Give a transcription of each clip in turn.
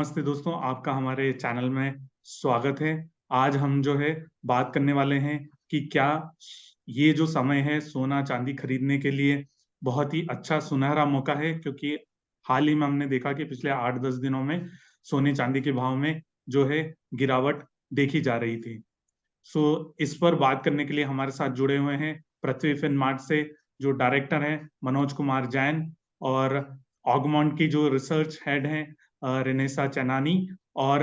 नमस्ते दोस्तों, आपका हमारे चैनल में स्वागत है। आज हम जो है बात करने वाले हैं कि क्या ये जो समय है सोना चांदी खरीदने के लिए बहुत ही अच्छा सुनहरा मौका है, क्योंकि हाल ही में हमने देखा कि पिछले 8-10 दिनों में सोने चांदी के भाव में जो है गिरावट देखी जा रही थी। इस पर बात करने के लिए हमारे साथ जुड़े हुए हैं पृथ्वी फिनमार्ट से जो डायरेक्टर हैं मनोज कुमार जैन, और ऑगमोंट की जो रिसर्च हेड हैं रेनेसा चनानी, और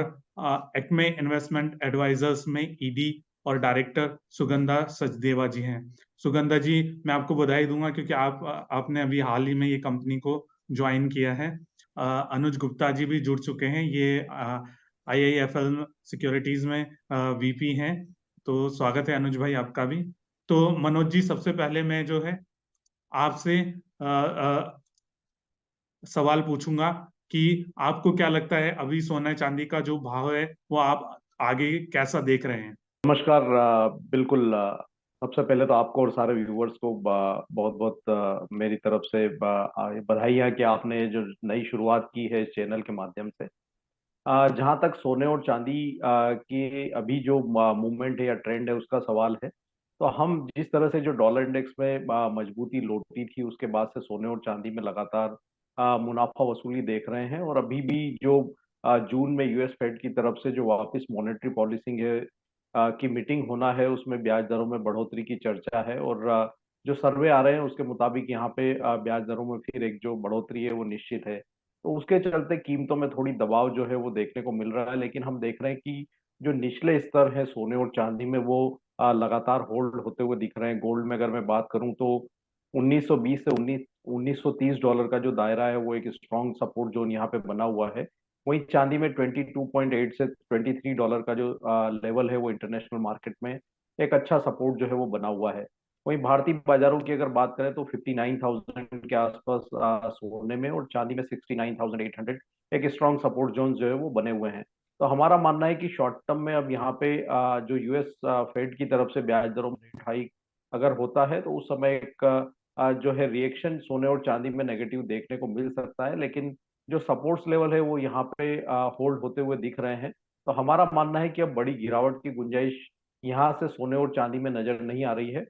एक्मे इन्वेस्टमेंट एडवाइजर्स में ईडी और डायरेक्टर सुगंधा सचदेवा जी हैं। सुगंधा जी, मैं आपको बधाई दूंगा क्योंकि आपने अभी हाल ही में ये कंपनी को ज्वाइन किया है। अनुज गुप्ता जी भी जुड़ चुके हैं, ये आईआईएफएल सिक्योरिटीज में वीपी हैं। तो स्वागत है अनुज भाई आपका भी। तो मनोज जी, सबसे पहले मैं जो है आपसे सवाल पूछूंगा कि आपको क्या लगता है अभी सोना चांदी का जो भाव है वो आप आगे कैसा देख रहे हैं? नमस्कार। बिल्कुल। सबसे पहले तो आपको और सारे व्यूवर्स को बहुत बहुत मेरी तरफ से बधाई है कि आपने जो नई शुरुआत की है इस चैनल के माध्यम से। जहां तक सोने और चांदी की अभी जो मूवमेंट है या ट्रेंड है उसका सवाल है, तो हम जिस तरह से जो डॉलर इंडेक्स में मजबूती लौटी थी उसके बाद से सोने और चांदी में लगातार मुनाफा वसूली देख रहे हैं। और अभी भी जो जून में यूएस फेड की तरफ से जो वापस मॉनेटरी पॉलिसी है की मीटिंग होना है, उसमें ब्याज दरों में बढ़ोतरी की चर्चा है। और जो सर्वे आ रहे हैं उसके मुताबिक यहाँ पे ब्याज दरों में फिर एक जो बढ़ोतरी है वो निश्चित है। तो उसके चलते कीमतों में थोड़ी दबाव जो है वो देखने को मिल रहा है। लेकिन हम देख रहे हैं कि जो निचले स्तर है सोने और चांदी में वो लगातार होल्ड होते हुए दिख रहे हैं। गोल्ड में अगर मैं बात करूं तो 1920 से 1930 डॉलर का जो दायरा है वो एक स्ट्रॉन्ग सपोर्ट जोन यहाँ पे बना हुआ है। वहीं चांदी में 22.8 से 23 डॉलर का जो लेवल है वो इंटरनेशनल मार्केट में एक अच्छा सपोर्ट जो है वो बना हुआ है। वहीं भारतीय बाजारों की अगर बात करें तो 59,000 के आसपास सोने में और चांदी में 69,800 एक स्ट्रॉन्ग सपोर्ट जोन जो है वो बने हुए हैं। तो हमारा मानना है कि शॉर्ट टर्म में अब यहाँ पे जो यूएस फेड की तरफ से ब्याज दरों में रेट हाइक अगर होता है तो उस समय एक जो है रिएक्शन सोने और चांदी में नेगेटिव देखने को मिल सकता है। लेकिन जो सपोर्ट्स लेवल है वो यहाँ पे होल्ड होते हुए दिख रहे हैं। तो हमारा मानना है कि अब बड़ी गिरावट की गुंजाइश यहाँ से सोने और चांदी में नजर नहीं आ रही है।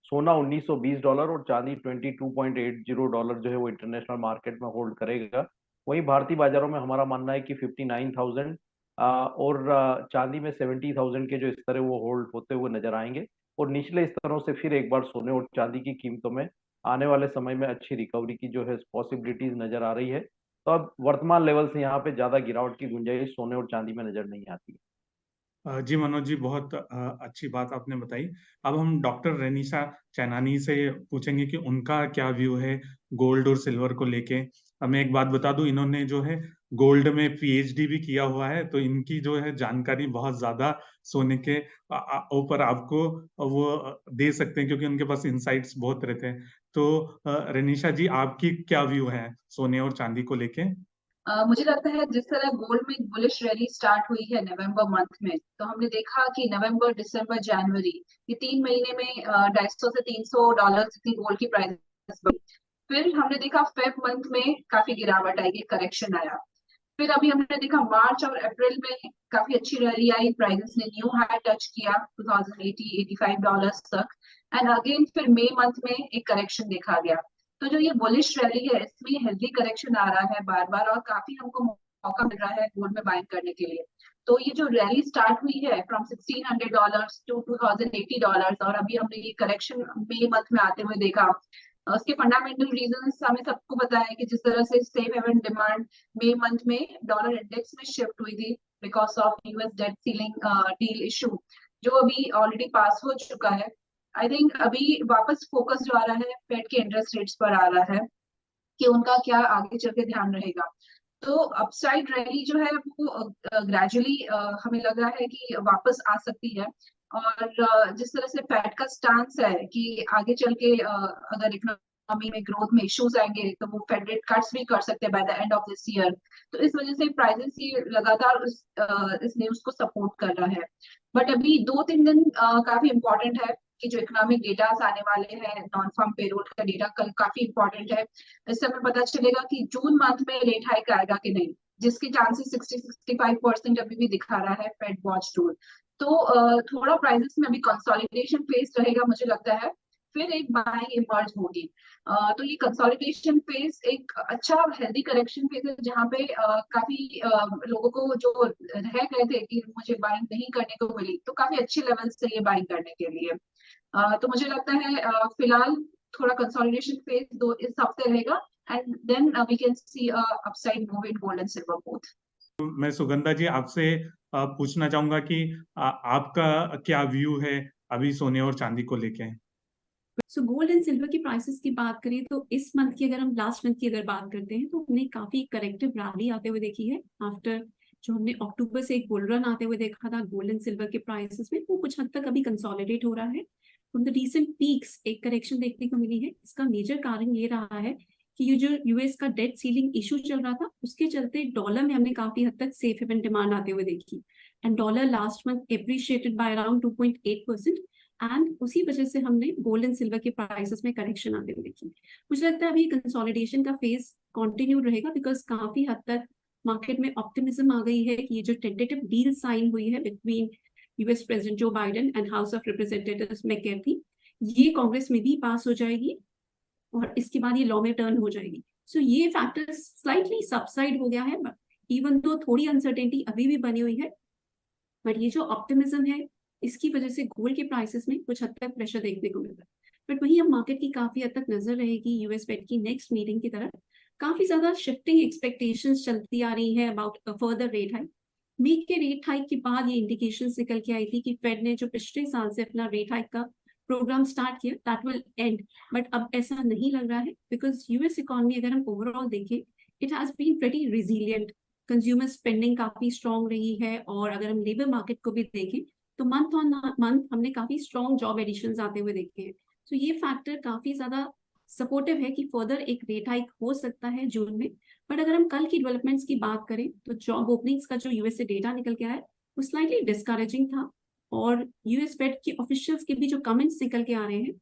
सोना 1920 डॉलर और चांदी 22.80 डॉलर जो है वो इंटरनेशनल मार्केट में होल्ड करेगा। वहीं भारतीय बाजारों में हमारा मानना है कि 59,000 और चांदी में 70,000 के जो स्तर है वो होल्ड होते हुए नजर आएंगे। और निचले स्तरों से फिर एक बार सोने और चांदी की कीमतों में आने वाले समय में अच्छी रिकवरी की जो है पॉसिबिलिटीज नजर आ रही है। तो अब वर्तमान लेवल से यहाँ पे ज्यादा गिरावट की गुंजाइश सोने और चांदी में नजर नहीं आती। जी मनोज जी, बहुत अच्छी बात आपने बताई। अब हम डॉक्टर रेनिशा चैनानी से पूछेंगे कि उनका क्या व्यू है गोल्ड और सिल्वर को लेके। अब मैं एक बात बता दूं, इन्होंने जो है गोल्ड में पीएचडी भी किया हुआ है, तो इनकी जो है जानकारी बहुत ज्यादा सोने के ऊपर आपको वो दे सकते हैं, क्योंकि उनके पास इंसाइट्स बहुत रहते हैं। तो रेनिशा जी, आपकी क्या व्यू है सोने और चांदी को लेके? मुझे लगता है जिस तरह गोल्ड में बुलिश रैली स्टार्ट हुई है नवंबर मंथ में, तो हमने देखा कि नवंबर दिसंबर जनवरी ये 3 महीने में 250 से $300 जितनी गोल्ड की प्राइस बढ़ी। फिर हमने देखा फेब मंथ में काफी गिरावट आई, करेक्शन आया। फिर अभी हमने देखा मार्च और अप्रैल में काफी अच्छी रैली आई, प्राइसेस ने न्यू हाई टच किया 2080-85 डॉलर्स तक। एंड अगेन फिर मई मंथ में एक करेक्शन देखा गया। तो जो ये बुलिश रैली है इसमें हेल्दी करेक्शन आ रहा है बार बार, और काफी हमको मौका मिल रहा है गोल्ड में बाइंग करने के लिए। तो ये जो रैली स्टार्ट हुई है फ्रॉम $1,600 टू $2,080, और अभी हमने ये करेक्शन मई मंथ में आते हुए देखा। उसके फंडामेंटल रीजंस हमें सबको पता है कि जिस तरह से सेफ हेवन डिमांड मई मंथ में डॉलर इंडेक्स में शिफ्ट हुई थी because of US date ceiling deal issue, जो अभी ऑलरेडी पास हो चुका है। आई थिंक अभी वापस फोकस जो आ रहा है फेड के इंटरेस्ट रेट्स पर आ रहा है कि उनका क्या आगे चल के ध्यान रहेगा। तो अपसाइड रैली जो है वो ग्रेजुअली हमें लग रहा है कि वापस आ सकती है। और जिस तरह से फेड का स्टांस है कि आगे चल के अगर इकोनॉमी में ग्रोथ में इश्यूज आएंगे तो वो फेड रेट कट्स भी कर सकते हैं by the end of this year. तो इस वजह से प्राइसेस ये लगातार इस न्यूज को सपोर्ट कर रहा है। बट अभी 2-3 दिन काफी इंपॉर्टेंट है कि जो इकोनॉमिक डेटा आने वाले हैं, नॉन फार्म पेरोल का डेटा कल काफी इंपॉर्टेंट है। इससे हमें पता चलेगा कि जून मंथ में रेट हाइक आएगा कि नहीं। जिसके चांसेस 60-65% अभी भी दिखा रहा है फेड वॉच टूल। तो थोड़ा प्राइसेस में अभी कंसोलिडेशन फेज रहेगा मुझे लगता है, फिर एक बाइंग इमर्ज होगी। तो ये कंसोलिडेशन फेज एक अच्छा हेल्दी करेक्शन फेज है, जहाँ पे काफी लोगों को जो रह गए थे कि मुझे बाइंग नहीं करने को मिली, तो काफी अच्छे लेवल से ये बाइंग करने के लिए। तो मुझे लगता है फिलहाल थोड़ा कंसोलिडेशन फेज दो इस हफ्ते रहेगा, and then we can see upside move in gold and silver both. मैं सुगंधा जी आपसे पूछना चाहूंगा कि आपका क्या व्यू है अभी सोने और चांदी को लेके। सो गोल्ड एंड सिल्वर की प्राइसेस की बात करें तो इस मंथ की, अगर हम लास्ट मंथ की अगर बात करते हैं, तो हमने काफी करेक्टिव रैली आते हुए देखी है। आफ्टर जो हमने अक्टूबर से एक बुल रन आते हुए देखा था गोल्ड एंड सिल्वर के प्राइसेस में, वो कुछ हद तक अभी कंसोलिडेट हो रहा है। फ्रॉम द रीसेंट पीक्स एक करेक्शन देखने को मिली है। इसका मेजर कारण ये रहा है कि ये जो यूएस का डेट सीलिंग इशू चल रहा था, उसके चलते डॉलर में हमने काफी हद तक सेफ हेवन डिमांड आते हुए देखी, and dollar last month appreciated by around 2.8%, and उसी वजह से हमने गोल्ड एंड सिल्वर के प्राइसेस में करेक्शन आते हुए देखी। मुझे लगता है अभी कंसोलिडेशन का फेज कंटिन्यू रहेगा, बिकॉज काफी हद तक मार्केट में ऑप्टिमिज्म आ गई है कि ये जो टेंटेटिव डील साइन हुई है between US president Joe Biden and house of representatives McCarthy, ये कांग्रेस में भी पास हो जाएगी और इसके बाद ये लॉ में टर्न हो जाएगी। सो ये फैक्टर स्लाइटली सबसाइड हो गया है, इवन तो थोड़ी अनसर्टेनिटी अभी भी बनी हुई है, बट ये जो ऑप्टिमिज्म है इसकी वजह से गोल्ड के प्राइसेस में कुछ हद तक प्रेशर देखने को मिल रहा है। बट वहीं अब मार्केट की काफी हद तक नजर रहेगी यूएस फेड की नेक्स्ट मीटिंग की तरफ। काफी ज्यादा शिफ्टिंग एक्सपेक्टेशंस चलती आ रही है अबाउट फर्दर रेट हाइक। मई के रेट हाइक के बाद ये इंडिकेशन निकल के आई थी कि फेड ने जो पिछले साल से अपना रेट हाइक का प्रोग्राम स्टार्ट किया दैट विल एंड, बट अब ऐसा नहीं लग रहा है, बिकॉज यूएस इकोनॉमी अगर हम ओवरऑल देखें, it has been pretty resilient. Consumer spending काफी स्ट्रॉन्ग रही है, और अगर हम लेबर मार्केट को भी देखें तो मंथ ऑन मंथ हमने काफी स्ट्रॉन्ग जॉब एडिशंस आते हुए देखे हैं। तो ये फैक्टर काफी ज्यादा सपोर्टिव है कि फर्दर एक रेट हाइक हो सकता है जून में। बट अगर हम कल की डेवलपमेंट्स की बात करें तो जॉब ओपनिंग्स का जो यूएस से डेटा निकल के आया है वो स्लाइटली डिस्करेजिंग था, और यूएस फेड के ऑफिशियल्स के भी जो कमेंट्स निकल के आ रहे हैं,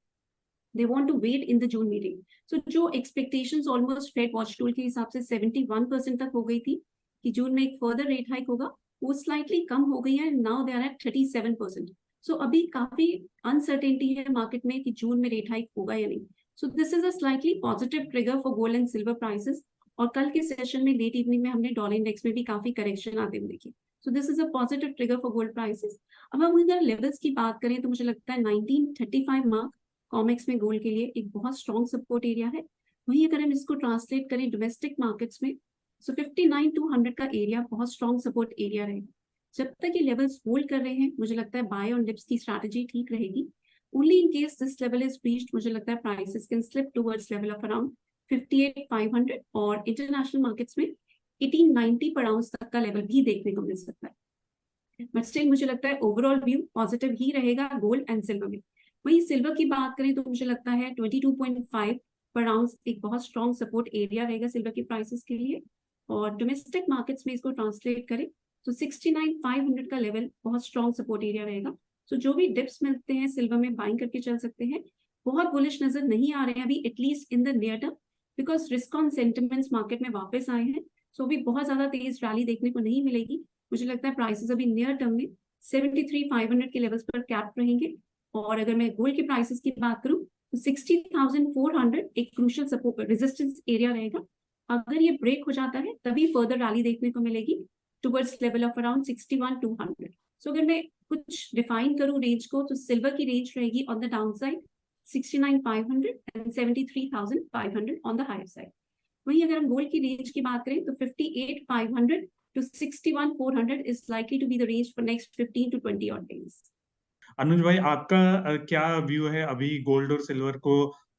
they want to wait in the June meeting. So जो expectations almost Fed Watch Tool के हिसाब से 71% तक हो गई थी कि जून में एक further rate hike होगा, वो slightly कम हो गई है, now they are at 37%. So अभी काफी uncertainty है मार्केट में कि जून में rate hike होगा या नहीं. So this is a slightly positive trigger for gold and silver prices. और कल के सेशन में लेट इवनिंग में हमने डॉलर इंडेक्स में भी काफी करेक्शन आते हुए देखी। So this is a positive trigger for gold prices. अब हम इधर लेवल्स की बात करें तो मुझे लगता है 1935 मार्क कॉमेक्स में गोल्ड के लिए एक बहुत स्ट्रॉन्ग सपोर्ट एरिया है। वहीं अगर हम इसको ट्रांसलेट करें डोमेस्टिक मार्केट्स में, सो 59-100 का एरिया बहुत स्ट्रॉन्ग सपोर्ट एरिया रहेगा। जब तक ये लेवल्स होल्ड कर रहे हैं, मुझे लगता है बाय ऑन डिप्स की स्ट्रैटेजी ठीक रहेगी। Only in case this level is reached, मुझे लगता है prices can slip towards level of around 58,500, और इंटरनेशनल मार्केट्स में 1890 पर आउंस तक का लेवल भी देखने को मिल सकता है। बट स्टिल मुझे लगता है ओवरऑल व्यू पॉजिटिव ही रहेगा गोल्ड एंड सिल्वर में। वहीं सिल्वर की बात करें तो मुझे लगता है 22.5 पर आउंस एक बहुत स्ट्रॉन्ग सपोर्ट एरिया रहेगा सिल्वर की प्राइसेस के लिए, और डोमेस्टिक मार्केट्स में इसको ट्रांसलेट करें तो 69,500 का लेवल बहुत स्ट्रॉन्ग सपोर्ट एरिया रहेगा। तो जो भी डिप्स मिलते हैं सिल्वर में बाइंग करके चल सकते हैं। बहुत बुलिश नजर नहीं आ रहे हैं अभी, at least in the near term, because risk on sentiments market में वापस आए हैं। सो अभी बहुत ज्यादा तेज रैली देखने को नहीं मिलेगी। मुझे लगता है प्राइसेस अभी नियर टर्म में 73,500 के लेवल्स पर कैप रहेंगे। और अगर मैं गोल्ड के प्राइसेस की बात करूं तो 60,400 एक क्रूशियल सपोर्ट रेजिस्टेंस एरिया रहेगा। अगर ये ब्रेक हो जाता है तभी फर्दर रैली देखने को मिलेगी टुवर्ड्स लेवल ऑफ अराउंड 61,200। सो अगर मैं कुछ डिफाइन करूं रेंज को, तो सिल्वर की रेंज रहेगी on the downside 69,500 and 73,500 on the higher side. वहीं अगर हम गोल्ड की रेंज की बात करें तो 58,500 to 61,400 is likely to be the range for next 15 to 20 odd days. अनुज भाई, आपका क्या व्यू है अभी गोल्ड और सिल्वर को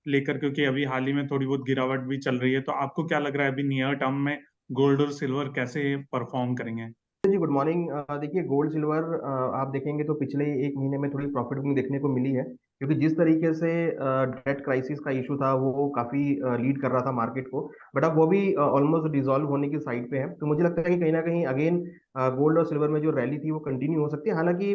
लेकर, क्योंकि अभी हाल ही में थोड़ी बहुत गिरावट भी चल रही है, तो आपको क्या लग रहा है अभी नियर टर्म में गोल्ड और सिल्वर कैसे परफॉर्म करेंगे? जी गुड मॉर्निंग। देखिए गोल्ड सिल्वर आप देखेंगे तो पिछले एक महीने में थोड़ी प्रॉफिट बुकिंग देखने को मिली है, क्योंकि जिस तरीके से डेट क्राइसिस का इशू था वो काफी लीड कर रहा था मार्केट को, बट अब वो भी ऑलमोस्ट डिसॉल्व होने की साइड पे है। तो मुझे लगता है कि कहीं ना कहीं अगेन गोल्ड और सिल्वर में जो रैली थी वो कंटिन्यू हो सकती है। हालांकि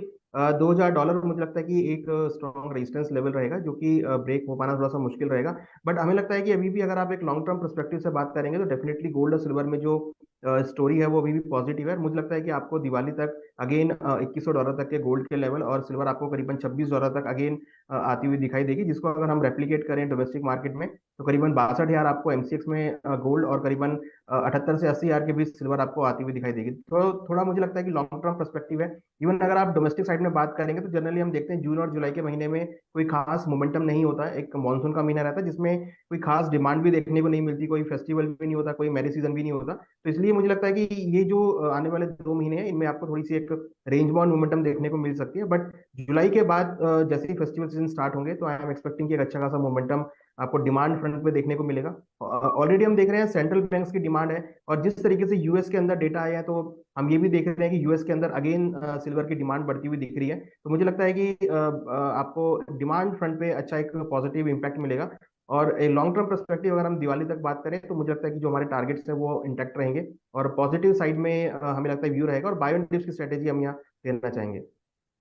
$2000 मुझे लगता है कि एक स्ट्रॉन्ग रेजिस्टेंस लेवल रहेगा, जो कि ब्रेक हो पाना थोड़ा सा मुश्किल रहेगा। बट हमें लगता है कि अभी भी अगर आप एक लॉन्ग टर्म परस्पेक्टिव से बात करेंगे तो डेफिनेटली गोल्ड और सिल्वर में जो स्टोरी है वो अभी भी पॉजिटिव है। मुझे लगता है कि आपको दिवाली तक अगेन $2100 तक के गोल्ड के लेवल और सिल्वर आपको करीबन $26 तक अगेन आती हुई दिखाई देगी, जिसको अगर हम रेप्लिकेट करें डोमेस्टिक मार्केट में तो करीबन 62,000 आपको एमसीएक्स में गोल्ड और करीबन 78 से 80,000 के बीच सिल्वर आपको आती हुई दिखाई देगी। तो थोड़ा मुझे लगता है कि लॉन्ग टर्म परस्पेक्टिव है। इवन अगर आप डोमेस्टिक साइड में बात करेंगे तो जनरली हम देखते हैं जून और जुलाई के महीने में कोई खास मोमेंटम नहीं होता है, एक मानसून का महीना रहता है जिसमें कोई खास डिमांड भी देखने को नहीं मिलती, कोई फेस्टिवल भी नहीं होता, कोई मैरिज सीजन भी नहीं होता। तो इसलिए मुझे लगता है कि ये जो आने वाले 2 महीने हैं इनमें आपको थोड़ी सी एक रेंज बाउंड मोमेंटम देखने को मिल सकती है। बट जुलाई के बाद जैसे ही फेस्टिवल सीजन स्टार्ट होंगे तो आई एम एक्सपेक्टिंग कि एक अच्छा खासा मोमेंटम आपको डिमांड फ्रंट पे देखने को मिलेगा। ऑलरेडी हम देख रहे हैं सेंट्रल बैंक्स की डिमांड है, और जिस तरीके से यूएस के अंदर डेटा आया है तो हम ये भी देख रहे हैं कि यूएस के अंदर अगेन सिल्वर की डिमांड बढ़ती हुई दिख रही है। तो मुझे लगता है कि आपको डिमांड फ्रंट पे अच्छा एक पॉजिटिव इम्पैक्ट मिलेगा। और एक लॉन्ग टर्म पर्सपेक्टिव अगर हम दिवाली तक बात करें तो मुझे लगता है कि जो हमारे टारगेट्स हैं वो इंटैक्ट रहेंगे, और पॉजिटिव साइड में हमें लगता है व्यू रहेगा, और बाय ऑन डिप्स की स्ट्रेटेजी हम यहाँ लेना चाहेंगे।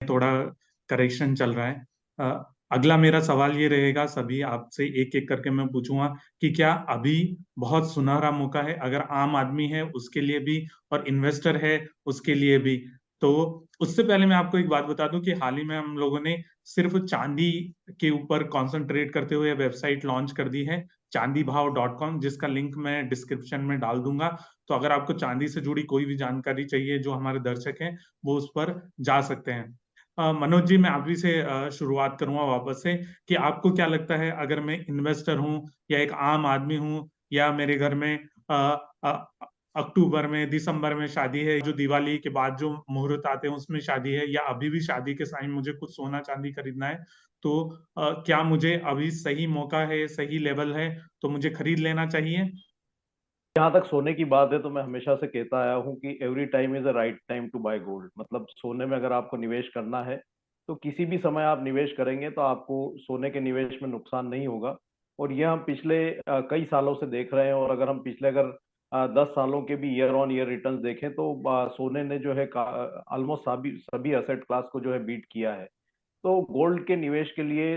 थोड़ा करेक्शन चल रहा है। अगला मेरा सवाल ये रहेगा, सभी आपसे एक एक करके मैं पूछूंगा कि क्या अभी बहुत सुनहरा मौका है, अगर आम आदमी है उसके लिए भी और इन्वेस्टर है उसके लिए भी। तो उससे पहले मैं आपको एक बात बता दूं कि हाल ही में हम लोगों ने सिर्फ चांदी के ऊपर कॉन्सेंट्रेट करते हुए वेबसाइट लॉन्च कर दी है, chandiBhav.com, जिसका लिंक मैं डिस्क्रिप्शन में डाल दूंगा। तो अगर आपको चांदी से जुड़ी कोई भी जानकारी चाहिए, जो हमारे दर्शक हैं वो उस पर जा सकते हैं। मनोज जी, मैं आप ही से शुरुआत करूंगा वापस से, कि आपको क्या लगता है, अगर मैं इन्वेस्टर हूं या एक आम आदमी हूं, या मेरे घर में अ, अ, अक्टूबर में दिसंबर में शादी है, जो दिवाली के बाद जो मुहूर्त आते हैं उसमें शादी है, या अभी भी शादी के टाइम मुझे कुछ सोना चांदी खरीदना है, तो क्या मुझे अभी सही मौका है, सही लेवल है, तो मुझे खरीद लेना चाहिए? जहाँ तक सोने की बात है तो मैं हमेशा से कहता आया हूँ कि every time is a right time to buy gold. मतलब सोने में अगर आपको निवेश करना है तो किसी भी समय आप निवेश करेंगे तो आपको सोने के निवेश में नुकसान नहीं होगा। और ये हम पिछले कई सालों से देख रहे हैं। और अगर हम पिछले 10 सालों के भी ईयर ऑन ईयर रिटर्न्स देखें तो सोने ने जो है ऑलमोस्ट सभी सभी असेट क्लास को जो है बीट किया है। तो गोल्ड के निवेश के लिए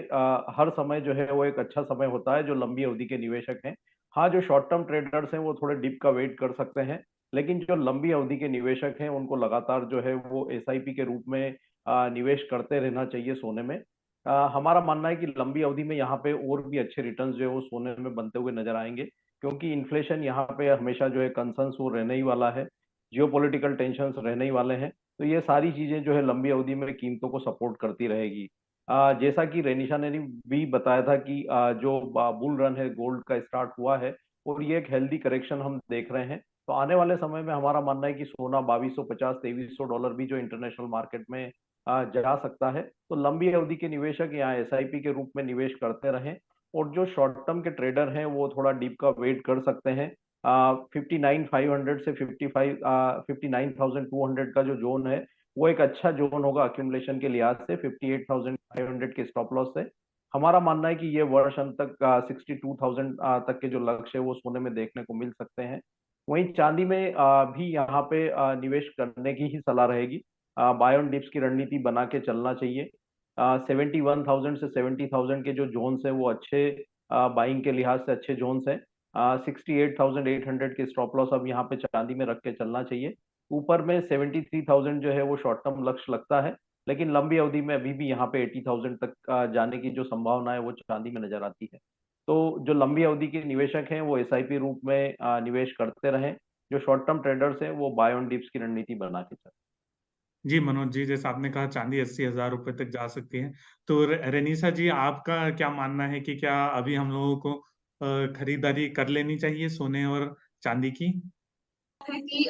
हर समय जो है वो एक अच्छा समय होता है जो लंबी अवधि के निवेशक हैं। हाँ, जो शॉर्ट टर्म ट्रेडर्स हैं वो थोड़े डिप का वेट कर सकते हैं, लेकिन जो लंबी अवधि के निवेशक हैं उनको लगातार जो है वो एसआईपी के रूप में निवेश करते रहना चाहिए सोने में। हमारा मानना है कि लंबी अवधि में यहाँ पे और भी अच्छे रिटर्न्स जो है वो सोने में बनते हुए नजर आएंगे, क्योंकि इन्फ्लेशन यहाँ पे हमेशा जो है कंसर्न्स वो रहने ही वाला है, जियोपॉलिटिकल टेंशंस रहने ही वाले हैं। तो ये सारी चीजें जो है लंबी अवधि में कीमतों को सपोर्ट करती रहेगी। जैसा कि रेनिशा ने भी बताया था कि जो बुल रन है गोल्ड का स्टार्ट हुआ है और ये एक हेल्दी करेक्शन हम देख रहे हैं। तो आने वाले समय में हमारा मानना है कि सोना 2250 $2300 भी जो इंटरनेशनल मार्केट में जा सकता है। तो लंबी अवधि के निवेशक यहाँ एसआईपी के रूप में निवेश करते रहें, और जो शॉर्ट टर्म के ट्रेडर हैं वो थोड़ा डीप का वेट कर सकते हैं। 59,500 से 59,200 का जो जोन है वो एक अच्छा जोन होगा अक्यूमुलेशन के लिहाज से। 58,500 के स्टॉप लॉस से हमारा मानना है कि ये वर्ष अंत तक 62,000 तक के जो लक्ष्य है वो सोने में देखने को मिल सकते हैं। वहीं चांदी में भी यहाँ पे निवेश करने की ही सलाह रहेगी। बाय ऑन डिप्स की रणनीति बना के चलना चाहिए। 71,000 से 70,000 के जो जोन्स हैं वो अच्छे बाइंग के लिहाज से अच्छे जोन्स हैं। 68,800 के स्टॉप लॉस अब यहाँ पे चांदी में रख के चलना चाहिए। ऊपर में 73,000 जो है वो शॉर्ट टर्म लक्ष्य लगता है, लेकिन लंबी अवधि में अभी भी यहाँ पे 80,000 तक जाने की जो संभावना है वो चांदी में नजर आती है। तो जो लंबी अवधि के निवेशक हैं वो एसआईपी रूप में निवेश करते रहें। जो शॉर्ट टर्म ट्रेडर्स हैं वो बाय ऑन डिप्स की रणनीति बना के चलें। जी मनोज जी, जैसे आपने कहा चांदी 80,000 रुपए तक जा सकती है, तो रेनिशा जी, आपका क्या मानना है कि क्या अभी हम लोगों को खरीदारी कर लेनी चाहिए सोने और चांदी की? है कि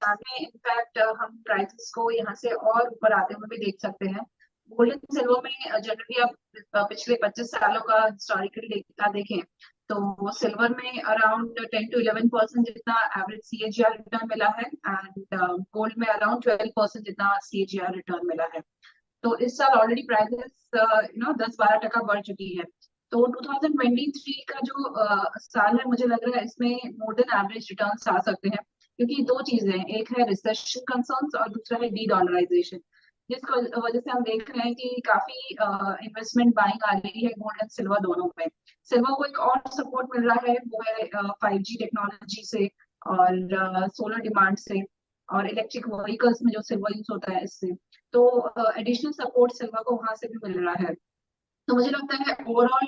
चांदी में इनफैक्ट हम प्राइसेस को यहाँ से और ऊपर आते हुए भी देख सकते हैं। गोल्ड एंड सिल्वर में जनरली आप पिछले 25 सालों का हिस्टोरिकल डेटा देखें तो सिल्वर में अराउंड 10 to 11% जितना एवरेज सीएजीआर रिटर्न मिला है, एंड गोल्ड में अराउंड 12% जितना सीएजीआर रिटर्न मिला है। तो इस साल ऑलरेडी प्राइसेस 10-12% बढ़ चुकी है। तो 2023 का जो साल है, मुझे लग रहा है इसमें मोर देन एवरेज रिटर्न्स आ सकते हैं, क्योंकि दो चीजें हैं, एक है रिसेशन कंसर्न्स और दूसरा है डी डॉलराइजेशन, जिस वजह से हम देख रहे हैं कि काफी इन्वेस्टमेंट बाइंग आ रही है गोल्ड एंड सिल्वर दोनों में। सिल्वर को एक और सपोर्ट मिल रहा है, वो है 5G टेक्नोलॉजी से और सोलर डिमांड से और इलेक्ट्रिक व्हीकल्स में जो सिल्वर यूज होता है इससे। तो एडिशनल सपोर्ट सिल्वर को वहां से भी मिल रहा है। तो मुझे लगता है overall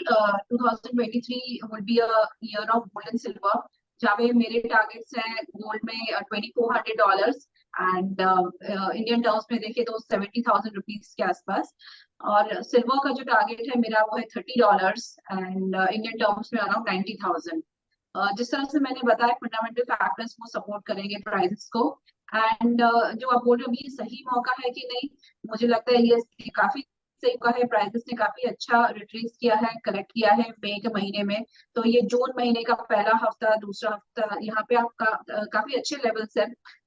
2023 would be a year of gold and silver, जहाँ पे मेरे टारगेट्स हैं गोल्ड में $2,400 एंड इंडियन टर्म्स में देखे तो 70,000 रुपीज के आसपास, और सिल्वर का जो टारगेट है मेरा वो है $30 एंड इंडियन टर्म्स में अराउंड 90,000। जिस तरह से मैंने बताया, फंडामेंटल फैक्टर्स वो सपोर्ट करेंगे प्राइसेस को। एंड जो आप बोल रहे हो अभी सही मौका है कि नहीं, मुझे लगता है ये काफी सही मौका है। प्राइसेस ने काफी अच्छा रिट्रेस किया है, करेक्ट किया है मई के महीने में। तो ये जून महीने का पहला हफ्ता, दूसरा हफ्ता, यहाँ पे आपका काफी अच्छे लेवल्स है।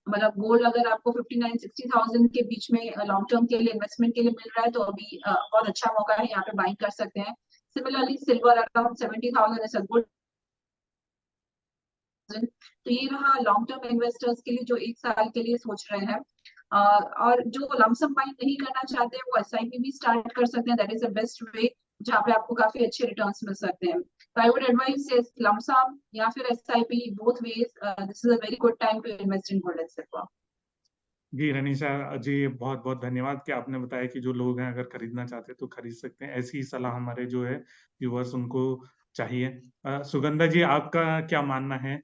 मतलब गोल्ड अगर आपको 59-60,000 के बीच में लॉन्ग टर्म के लिए इन्वेस्टमेंट के लिए मिल रहा है, तो अभी बहुत अच्छा मौका है, यहाँ पे बाइंग कर सकते हैं। Similarly silver around 70,000 is a good. तो ये रहा लॉन्ग टर्म इन्वेस्टर्स के लिए जो एक साल के लिए सोच रहे हैं। और जो लमसम बाइंग नहीं करना चाहते हैं, वो SIP भी स्टार्ट कर सकते हैं। That is the best way, जहाँ पे आपको काफी अच्छे रिटर्न्स मिल सकते हैं। तो आई वुड एडवाइस लमसम या फिर SIP, both ways this is a very good time to invest in gold and silver. जी रनीशा जी, बहुत बहुत धन्यवाद कि आपने बताया कि जो लोग हैं अगर खरीदना चाहते हैं तो खरीद सकते हैं। ऐसी ही सलाह हमारे जो है व्यूअर्स उनको चाहिए। सुगंधा जी, आपका क्या मानना है?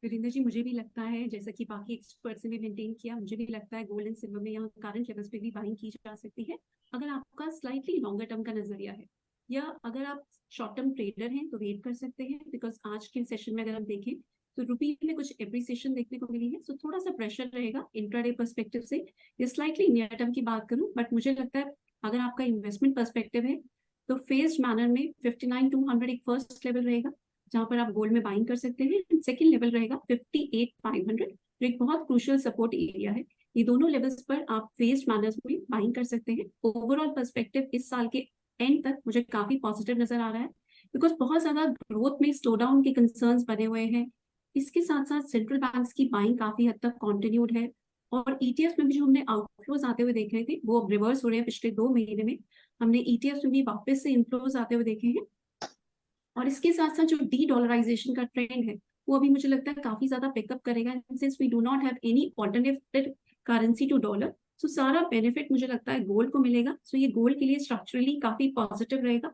वीरेंद्र जी, मुझे भी लगता है, जैसा कि बाकी एक्सपर्ट्स ने मेंटेन किया, मुझे भी लगता है गोल्ड एंड सिल्वर में यहाँ करंट लेवल्स पे भी बाइंग की जा सकती है, अगर आपका स्लाइटली लॉन्गर टर्म का नजरिया है, या अगर आप शॉर्ट टर्म ट्रेडर हैं तो वेट कर सकते हैं। बिकॉज आज के सेशन में अगर हम देखें तो रुपी में कुछ एप्रिसिएशन देखने को मिली है, सो थोड़ा सा प्रेशर रहेगा इंट्राडे पर्सपेक्टिव से। ये स्लाइटली नियर टर्म की बात करूं, बट मुझे लगता है अगर आपका इन्वेस्टमेंट पर्सपेक्टिव है तो फेज्ड मैनर में 59,200 एक फर्स्ट लेवल रहेगा, जहां पर आप गोल्ड में बाइंग कर सकते हैं। सेकंड लेवल रहेगा 58,500, जो एक बहुत क्रूशियल सपोर्ट एरिया है। ये दोनों लेवल्स पर आप फेज्ड मैनर्स में बाइंग कर सकते हैं। ओवरऑल पर्सपेक्टिव इस साल के एंड तक मुझे काफी पॉजिटिव नजर आ रहा है, बिकॉज बहुत ज्यादा ग्रोथ में स्लो डाउन के कंसर्न्स बने हुए हैं। इसके साथ साथ सेंट्रल बैंक्स की बाइंग काफी हद तक कॉन्टिन्यूड है, और ETF में भी जो हमने आउटफ्लोज आते हुए देख रहे थे वो अब रिवर्स हो रहे हैं। पिछले 2 महीने में हमने ETF में भी वापस से इनफ्लोज आते हुए देखे हैं। और इसके साथ साथ जो डी डॉलराइजेशन का ट्रेंड है वो अभी मुझे लगता है काफी ज्यादा पिकअप करेगा, since we do not have any alternative currency to dollar. So सारा बेनिफिट मुझे लगता है गोल्ड को मिलेगा। सो ये गोल्ड के लिए स्ट्रक्चरली काफी पॉजिटिव रहेगा,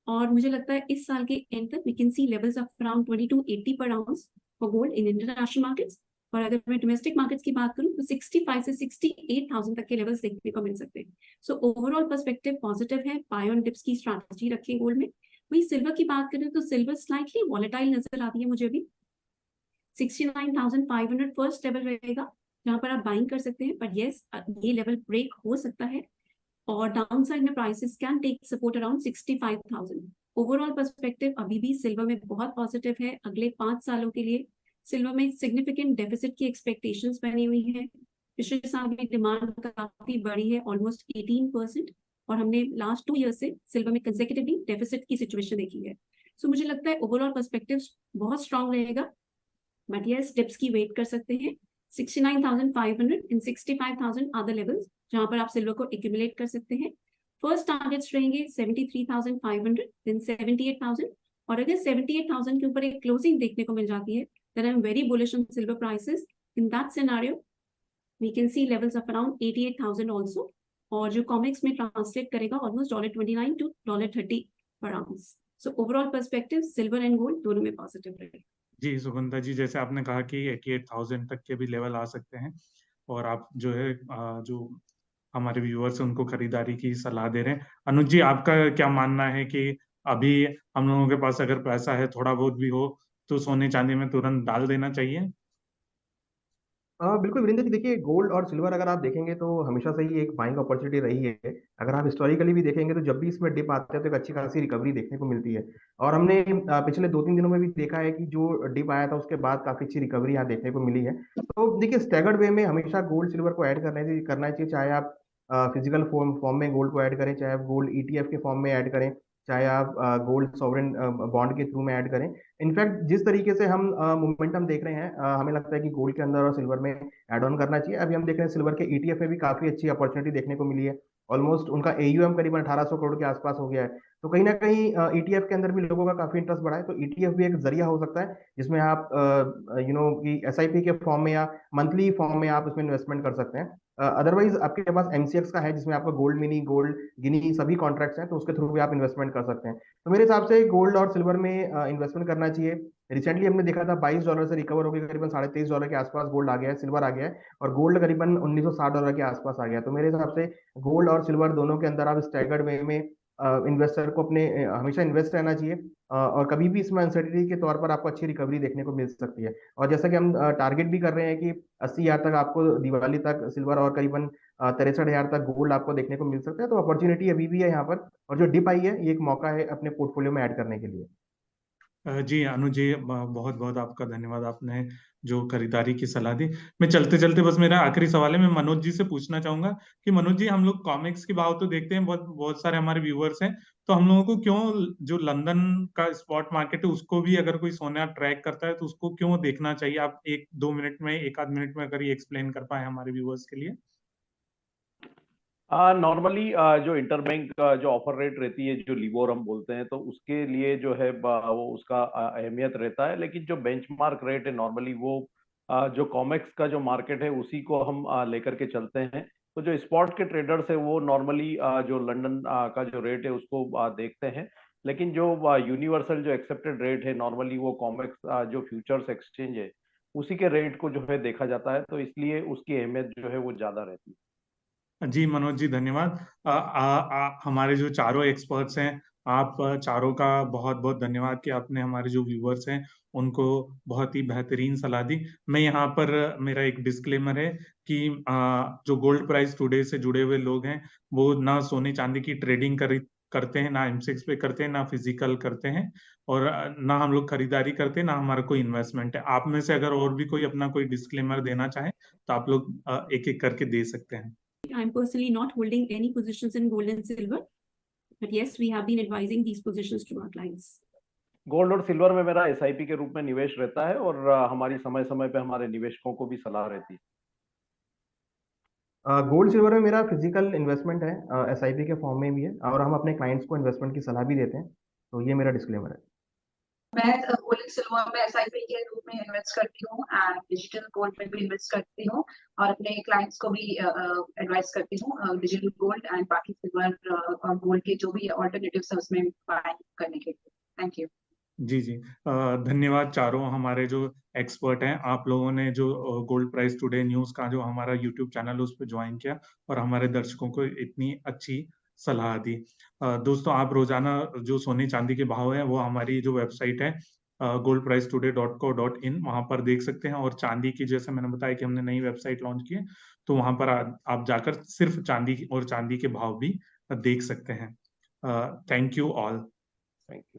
और मुझे लगता है इस साल के एंड तक we can see levels of around 2280 पर ounce for gold in international markets. और अगर मैं डोमेस्टिक मार्केट्स की बात करूं तो 65 से 68,000 तक के लेवल्स देखने को मिल सकते हैं। सो ओवरऑल पर्सपेक्टिव पॉजिटिव है। बाय ऑन डिप्स की स्ट्रैटेजी रखें गोल्ड में। वही सिल्वर की बात करें तो सिल्वर स्लाइटली वॉलेटाइल नजर आती है मुझे भी। 69,500 फर्स्ट लेवल रहेगा जहां पर आप बाइंग कर सकते हैं, बट यस ये लेवल ब्रेक हो सकता है, और डाउन साइड में prices can take support around 65,000। Overall perspective अभी भी सिल्वर में बहुत पॉजिटिव है अगले 5 सालों के लिए। सिल्वर में सिग्निफिकेंट डेफिसिट की एक्सपेक्टेशंस बनी हुई है। पिछले साल भी डिमांड काफी बढ़ी है, ऑलमोस्ट 18%, और हमने लास्ट 2 ईयर से सिल्वर में कंसेक्यूटिवली डेफिसिट की सिचुएशन देखी है। सो मुझे लगता है ओवरऑल पर्सपेक्टिव बहुत स्ट्रांग रहेगा, बट यस डिप्स की वेट कर सकते हैं। 69,500 एंड 65,000 अदर लेवल्स जहां पर आप सिल्वर को एक्यूमुलेट कर सकते हैं। फर्स्ट टारगेट्स रहेंगे 73,500 देन 78,000, और अगर 78,000 के ऊपर एक क्लोजिंग देखने को मिल जाती है then I'm very bullish on silver prices. In that scenario we can see levels of around 88,000 also, और जो कॉमिक्स में ट्रांसलेट करेगा almost $29 to $30 per ounce. So overall perspective silver and gold दोनों में पॉजिटिव रहेगा। जी सुगंधा जी, जैसे आपने कहा कि 88,000 तक के भी लेवल आ सकते हैं, और आप जो है जो हमारे व्यूअर्स हैं उनको खरीदारी की सलाह दे रहे हैं। अनुज जी, आपका क्या मानना है कि अभी हम लोगों के पास अगर पैसा है थोड़ा बहुत भी हो तो सोने चांदी में तुरंत डाल देना चाहिए? बिल्कुल वीरेंद्र जी, देखिए गोल्ड और सिल्वर अगर आप देखेंगे तो हमेशा से ही एक बाइंग अपॉर्चुनिटी रही है। अगर आप हिस्टोरिकली भी देखेंगे तो जब भी इसमें डिप आते हैं तो एक अच्छी खासी रिकवरी देखने को मिलती है, और हमने पिछले 2-3 दिनों में भी देखा है कि जो डिप आया था उसके बाद काफी अच्छी रिकवरी यहाँ देखने को मिली है। तो देखिए स्टैगर्ड वे में हमेशा गोल्ड सिल्वर को ऐड करना चाहिए, चाहे आप फिजिकल फॉर्म में गोल्ड को ऐड करें, चाहे आप गोल्ड ETF के फॉर्म में ऐड करें, चाहे आप गोल्ड सॉवरेन बॉन्ड के थ्रू में ऐड करें। इनफैक्ट जिस तरीके से हम मोमेंटम देख रहे हैं, हमें लगता है कि गोल्ड के अंदर और सिल्वर में ऐड ऑन करना चाहिए। अभी हम देख रहे हैं सिल्वर के ETF में भी काफी अच्छी अपॉर्चुनिटी देखने को मिली है। ऑलमोस्ट उनका AUM करीबन 1800 करोड़ के आसपास हो गया है। तो कहीं ना कहीं ETF के अंदर भी लोगों का काफी इंटरेस्ट बढ़ा है। तो ETF भी एक जरिया हो सकता है जिसमें आप कि SIP के फॉर्म में या मंथली फॉर्म में आप इसमें इन्वेस्टमेंट कर सकते हैं। अदरवाइज आपके पास MCX का है जिसमें आपका गोल्ड मिनी, गोल्ड गिनी सभी कॉन्ट्रैक्ट्स हैं, तो उसके थ्रू भी आप इन्वेस्टमेंट कर सकते हैं। तो मेरे हिसाब से गोल्ड और सिल्वर में इन्वेस्टमेंट करना चाहिए। रिसेंटली हमने देखा था $22 से रिकवर होकर करीबन $23.5 के आसपास गोल्ड आ गया है, सिल्वर आ गया है, और गोल्ड करीबन $1960 के आसपास आ गया। तो मेरे हिसाब से गोल्ड और सिल्वर दोनों के अंदर आप स्टैगर्ड वे में इन्वेस्टर को अपने हमेशा इन्वेस्ट रहना चाहिए। और कभी भी इसमें अनसर्टिनिटी के तौर पर आपको अच्छी रिकवरी देखने को मिल सकती है। और जैसा कि हम टारगेट भी कर रहे हैं कि 80,000 तक आपको दिवाली तक सिल्वर और करीबन 63,000 तक गोल्ड आपको देखने को मिल सकता है। तो अपॉर्चुनिटी अभी भी है यहाँ पर, और जो डिप आई है ये एक मौका है अपने पोर्टफोलियो में ऐड करने के लिए। जी अनुज जी, बहुत बहुत आपका धन्यवाद, आपने जो खरीदारी की सलाह दी। मैं चलते चलते बस मेरा आखिरी सवाल है, मैं मनोज जी से पूछना चाहूंगा कि मनोज जी, हम लोग कॉमिक्स के भाव तो देखते हैं, बहुत बहुत सारे हमारे व्यूअर्स हैं, तो हम लोगों को क्यों जो लंदन का स्पॉट मार्केट है उसको भी अगर कोई सोना ट्रैक करता है तो उसको क्यों देखना चाहिए? आप एक दो मिनट में, एक आध मिनट में अगर ये एक्सप्लेन कर पाए हमारे व्यूअर्स के लिए। नॉर्मली जो इंटरबैंक जो ऑफर रेट रहती है, जो लिबोर हम बोलते हैं, तो उसके लिए जो है वो उसका अहमियत रहता है। लेकिन जो बेंचमार्क रेट है नॉर्मली वो जो कॉमेक्स का जो मार्केट है उसी को हम लेकर के चलते हैं। तो जो स्पॉट के ट्रेडर्स है वो नॉर्मली जो लंदन का जो रेट है उसको देखते हैं। लेकिन जो यूनिवर्सल जो एक्सेप्टेड रेट है नॉर्मली वो कॉमेक्स जो फ्यूचर्स एक्सचेंज है उसी के रेट को जो है देखा जाता है। तो इसलिए उसकी अहमियत जो है वो ज्यादा रहती है। जी मनोज जी, धन्यवाद। हमारे जो चारों एक्सपर्ट्स हैं, आप चारों का बहुत बहुत धन्यवाद कि आपने हमारे जो व्यूअर्स हैं उनको बहुत ही बेहतरीन सलाह दी। मैं यहाँ पर मेरा एक डिस्क्लेमर है कि जो गोल्ड प्राइस टुडे से जुड़े हुए लोग हैं वो ना सोने चांदी की ट्रेडिंग करते हैं, ना MCX पे करते हैं, ना फिजिकल करते हैं, और ना हम लोग खरीदारी करते हैं, ना हमारा कोई इन्वेस्टमेंट है। आप में से अगर और भी कोई अपना कोई डिस्क्लेमर देना चाहे तो आप लोग एक एक करके दे सकते हैं। I'm personally not holding any positions in gold and silver, but yes, we have been advising these positions to our clients. Gold और सिल्वर में मेरा SIP के रूप में निवेश रहता है, और हमारी समय समय पे हमारे निवेशकों को भी सलाह रहती है। गोल्ड सिल्वर में मेरा फिजिकल इन्वेस्टमेंट है, SIP के फॉर्म में भी है, और हम अपने क्लाइंट्स को इन्वेस्टमेंट की सलाह भी देते हैं। तो ये मेरा डिस्क्लेमर है। मैं गोल्ड एंड सिल्वर में SIP के रूप में इन्वेस्ट करती हूँ, एंड डिजिटल गोल्ड में भी इन्वेस्ट करती हूँ, और अपने क्लाइंट्स को भी एडवाइस करती हूँ डिजिटल गोल्ड एंड बाकी सिल्वर और गोल्ड के जो भी ऑल्टरनेटिव्स है उसमें बाय करने के लिए। Thank you. जी जी, धन्यवाद चारों हमारे जो एक्सपर्ट हैं। आप लोगों ने जो गोल्ड प्राइस टुडे न्यूज का जो हमारा यूट्यूब चैनल है उस पर ज्वाइन किया और हमारे दर्शकों को इतनी अच्छी सलाह दी। दोस्तों, आप रोजाना जो सोने चांदी के भाव है वो हमारी जो वेबसाइट है goldpricetoday.co.in, वहां पर देख सकते हैं। और चांदी की, जैसे मैंने बताया कि हमने नई वेबसाइट लॉन्च की है, तो वहां पर आप जाकर सिर्फ चांदी और चांदी के भाव भी देख सकते हैं। Thank you all. Thank you.